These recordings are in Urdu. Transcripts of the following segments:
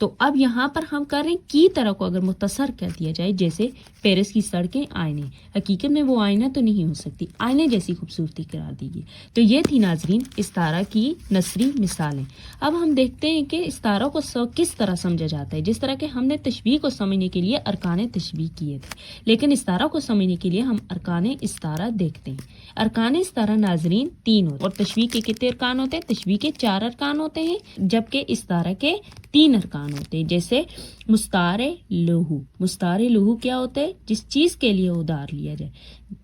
تو اب یہاں پر ہم کر رہے ہیں کی طرح کو اگر مختصر کر دیا جائے، جیسے پیرس کی سڑکیں آئینے، حقیقت میں وہ آئینہ تو نہیں ہو سکتی، آئینے جیسی خوبصورتی قرار دیجیے۔ تو یہ تھی ناظرین استعارہ کی نثری مثالیں۔ اب ہم دیکھتے ہیں کہ استعارہ کو کس طرح سمجھا جاتا ہے۔ جس طرح کہ ہم نے تشبیہ کو سمجھنے کے لیے ارکان تشبیہ کیے تھے، لیکن استعارہ کو سمجھنے کے لیے ہم ارکان استعارہ دیکھتے ہیں۔ ارکان استعارہ ناظرین 3 ہوتے ہیں، اور تشبیہ کے کتنے ارکان ہوتے ہیں؟ تشبیہ کے 4 ارکان ہوتے ہیں، جبکہ استعارہ کے 3 ارکان ہوتے ہیں۔ جیسے مستعار لہو، مستعار لہو کیا ہوتا ہے؟ جس چیز کے لیے ادھار لیا جائے،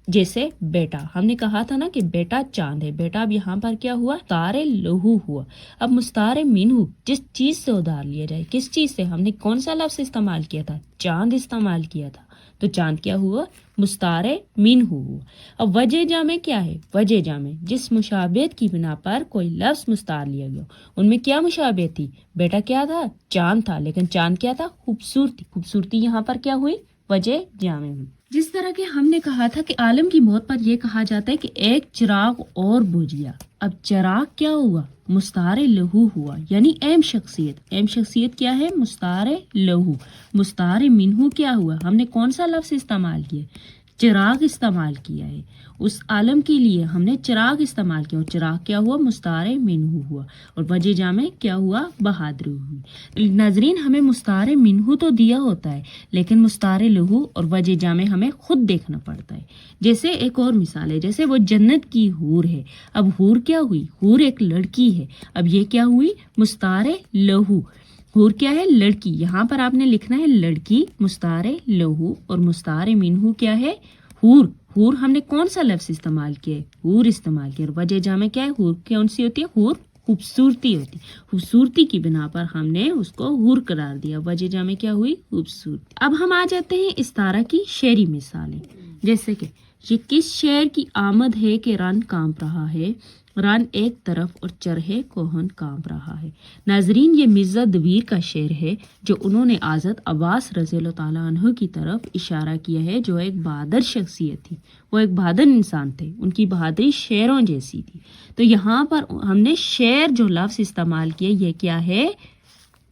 جیسے بیٹا، ہم نے کہا تھا نا کہ بیٹا چاند ہے، بیٹا اب یہاں پر کیا ہوا؟ مستعار لہو ہوا۔ اب مستعار منہ، جس چیز سے ادھار لیا جائے، کس چیز سے؟ ہم نے کون سا لفظ استعمال کیا تھا؟ چاند استعمال کیا تھا، تو چاند کیا ہوا؟ مستعار منہ ہوا۔ اب وجہ جامع کیا ہے؟ وجہ جامع جس مشابہت کی بنا پر کوئی لفظ مستعار لیا گیا، ان میں کیا مشابہت تھی؟ بیٹا کیا تھا؟ چاند تھا، لیکن چاند کیا تھا؟ خوبصورتی، خوبصورتی یہاں پر کیا ہوئی؟ وجہ جامع ہوئی۔ جس طرح کہ ہم نے کہا تھا کہ عالم کی موت پر یہ کہا جاتا ہے کہ ایک چراغ اور بجھ گیا، اب چراغ کیا ہوا؟ مستعار لہو ہوا، یعنی اہم شخصیت۔ اہم شخصیت کیا ہے؟ مستعار لہو۔ مستعار منہ کیا ہوا؟ ہم نے کون سا لفظ استعمال کیا؟ چراغ استعمال کیا ہے، اس عالم کے لیے ہم نے چراغ استعمال کیا، اور چراغ کیا ہوا؟ مستعار منہ ہوا، اور وجہ جامع کیا ہوا؟ بہادری ہوئی۔ ناظرین ہمیں مستعار منہ تو دیا ہوتا ہے، لیکن مستعار لہو اور وجہ جامع ہمیں خود دیکھنا پڑتا ہے۔ جیسے ایک اور مثال ہے، جیسے وہ جنت کی حور ہے، اب حور کیا ہوئی؟ حور ایک لڑکی ہے، اب یہ کیا ہوئی؟ مستعار لہو۔ حور کیا ہے؟ لڑکی، یہاں پر آپ نے لکھنا ہے لڑکی، مستعار لہو، اور مستعار منہ کیا ہے؟ حور۔ حور ہم نے کون سا لفظ استعمال کیا ہے؟ حور استعمال کیا، اور وجہ جامع کیا ہے؟ حور کون سی ہوتی ہے؟ حور خوبصورتی ہوتی، خوبصورتی کی بنا پر ہم نے اس کو حور قرار دیا، وجہ جامع کیا ہوئی؟ خوبصورتی۔ اب ہم آ جاتے ہیں استعارہ کی شعری مثالیں، جیسے کہ یہ کس شعر کی آمد ہے کہ رن کانپ رہا ہے، رن ایک طرف اور چرہے کوہن کانپ رہا ہے۔ ناظرین یہ مرزا دبیر کا شعر ہے، جو انہوں نے حضرت عباس رضی اللہ تعالیٰ عنہ کی طرف اشارہ کیا ہے، جو ایک بہادر شخصیت تھی، وہ ایک بہادر انسان تھے، ان کی بہادری شعروں جیسی تھی۔ تو یہاں پر ہم نے شعر جو لفظ استعمال کیا، یہ کیا ہے؟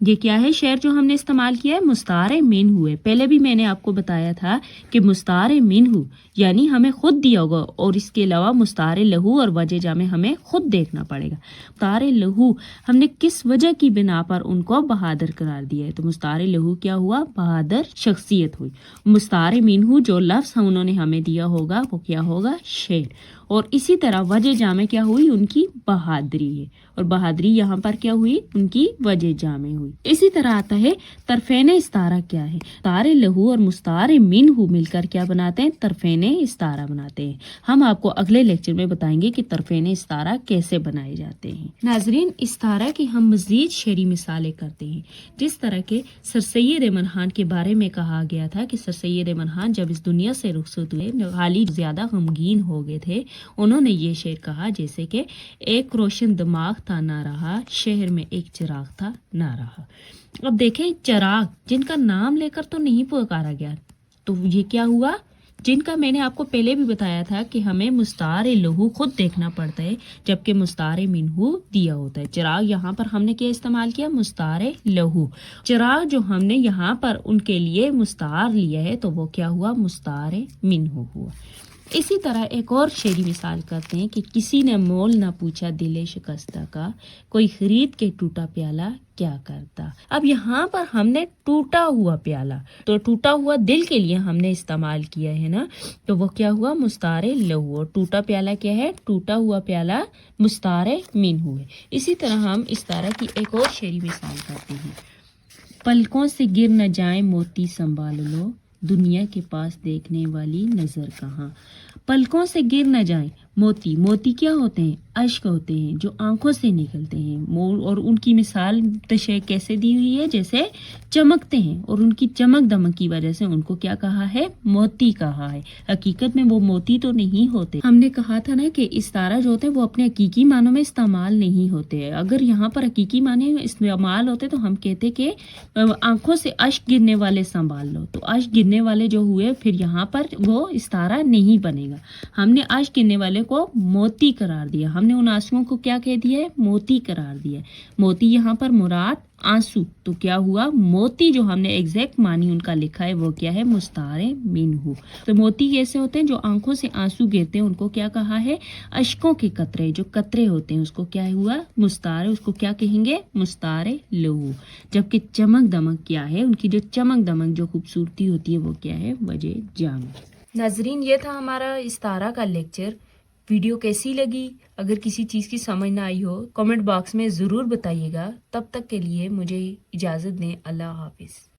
یہ کیا ہے؟ شعر جو ہم نے استعمال کیا ہے مستعار منہ ہوئے۔ پہلے بھی میں نے آپ کو بتایا تھا کہ مستعار منہ یعنی ہمیں خود دیا ہوگا، اور اس کے علاوہ مستعار لہو اور وجہ جامع ہمیں خود دیکھنا پڑے گا۔ مستعار لہو ہم نے کس وجہ کی بنا پر ان کو بہادر قرار دیا ہے؟ تو مستعار لہو کیا ہوا؟ بہادر شخصیت ہوئی۔ مستعار منہ جو لفظ انہوں نے ہمیں دیا ہوگا وہ کیا ہوگا؟ شعر۔ اور اسی طرح وجہ جامع کیا ہوئی؟ ان کی بہادری ہے، اور بہادری یہاں پر کیا ہوئی؟ ان کی وجہ جامع ہوئی۔ اسی طرح آتا ہے طرفین استعارہ کیا ہے؟ مستعار لہو اور مستعار منہ مل کر کیا بناتے ہیں؟ طرفین استعارہ بناتے ہیں۔ ہم آپ کو اگلے لیکچر میں بتائیں گے کہ طرفین استعارہ کیسے بنائے جاتے ہیں۔ ناظرین استعارہ کی ہم مزید شعری مثالیں کرتے ہیں، جس طرح کے سر سید احمد خان کے بارے میں کہا گیا تھا کہ سر سید احمد خان جب اس دنیا سے رخصت ہوئے، حالی زیادہ غمگین ہو گئے تھے، انہوں نے یہ شعر کہا، جیسے کہ ایک روشن دماغ تھا نہ رہا، شہر میں ایک چراغ تھا نہ رہا۔ اب دیکھیں چراغ جن کا نام لے کر تو نہیں پکارا گیا، تو یہ کیا ہوا؟ جن کا میں نے آپ کو پہلے بھی بتایا تھا کہ ہمیں مستعار لہو خود دیکھنا پڑتا ہے، جبکہ مستعار منہ دیا ہوتا ہے۔ چراغ یہاں پر ہم نے کیا استعمال کیا؟ مستعار لہو۔ چراغ جو ہم نے یہاں پر ان کے لیے مستعار لیا ہے، تو وہ کیا ہوا؟ مستعار منہ ہوا۔ اسی طرح ایک اور شعری مثال کرتے ہیں کہ کسی نے مول نہ پوچھا دل شکستہ کا، کوئی خرید کے ٹوٹا پیالہ کیا کرتا۔ اب یہاں پر ہم نے ٹوٹا ہوا پیالہ، تو ٹوٹا ہوا دل کے لیے ہم نے استعمال کیا ہے نا، تو وہ کیا ہوا؟ مستعار لہو۔ اور ٹوٹا پیالہ کیا ہے؟ ٹوٹا ہوا پیالہ مستعار منہ ہوئے۔ اسی طرح ہم استعارہ کی ایک اور شعری مثال کرتے ہیں، پلکوں سے گر نہ جائیں موتی سنبھال لو، دنیا کے پاس دیکھنے والی نظر کہاں۔ پلکوں سے گر نہ جائیں موتی، موتی کیا ہوتے ہیں؟ اشک ہوتے ہیں جو آنکھوں سے نکلتے ہیں، اور ان کی مثال تشریح کیسے دی ہوئی ہے؟ جیسے چمکتے ہیں، اور ان کی چمک دمک کی وجہ سے ان کو کیا کہا ہے؟ موتی کہا ہے۔ حقیقت میں وہ موتی تو نہیں ہوتے۔ ہم نے کہا تھا نا کہ استعارہ جو ہوتے ہیں وہ اپنے حقیقی معنوں میں استعمال نہیں ہوتے۔ اگر یہاں پر حقیقی معنی میں استعمال ہوتے تو ہم کہتے کہ آنکھوں سے اشک گرنے والے سنبھال لو، تو اشک گرنے والے جو ہوئے پھر یہاں پر وہ استعارہ نہیں بنے گا۔ ہم نے اشک گرنے والے آنسویں کو موتی قرار دیا. ہم نے ان آنسوؤں کو کیا کہہ دیا ہے؟ موتی قرار دیا ہے. موتی یہاں پر مراد آنسو، تو کیا ہوا؟ موتی جو ہم نے ایگزیکٹ معنی ان کا لکھا ہے وہ کیا ہے؟ مستعار منہ. تو موتی کیسے ہوتے ہیں؟ جو آنکھوں سے آنسو گرتے ہیں ان کو کیا کہا ہے؟ اشکوں کے قطرے، جو قطرے ہوتے ہیں اس کو کیا ہوا؟ مستعار. اس کو کیا کہیں گے؟ مستعار لہو. جبکہ چمک دمک کیا ہے؟ ان کی جو چمک دمک جو خوبصورتی ہوتی ہے وہ کیا ہے؟ وجہ جامع. ناظرین یہ تھا ہمارا استعارہ کا لیکچر. ویڈیو کیسی لگی؟ اگر کسی چیز کی سمجھ نہ آئی ہو کمنٹ باکس میں ضرور بتائیے گا. تب تک کے لیے مجھے اجازت دیں. اللہ حافظ.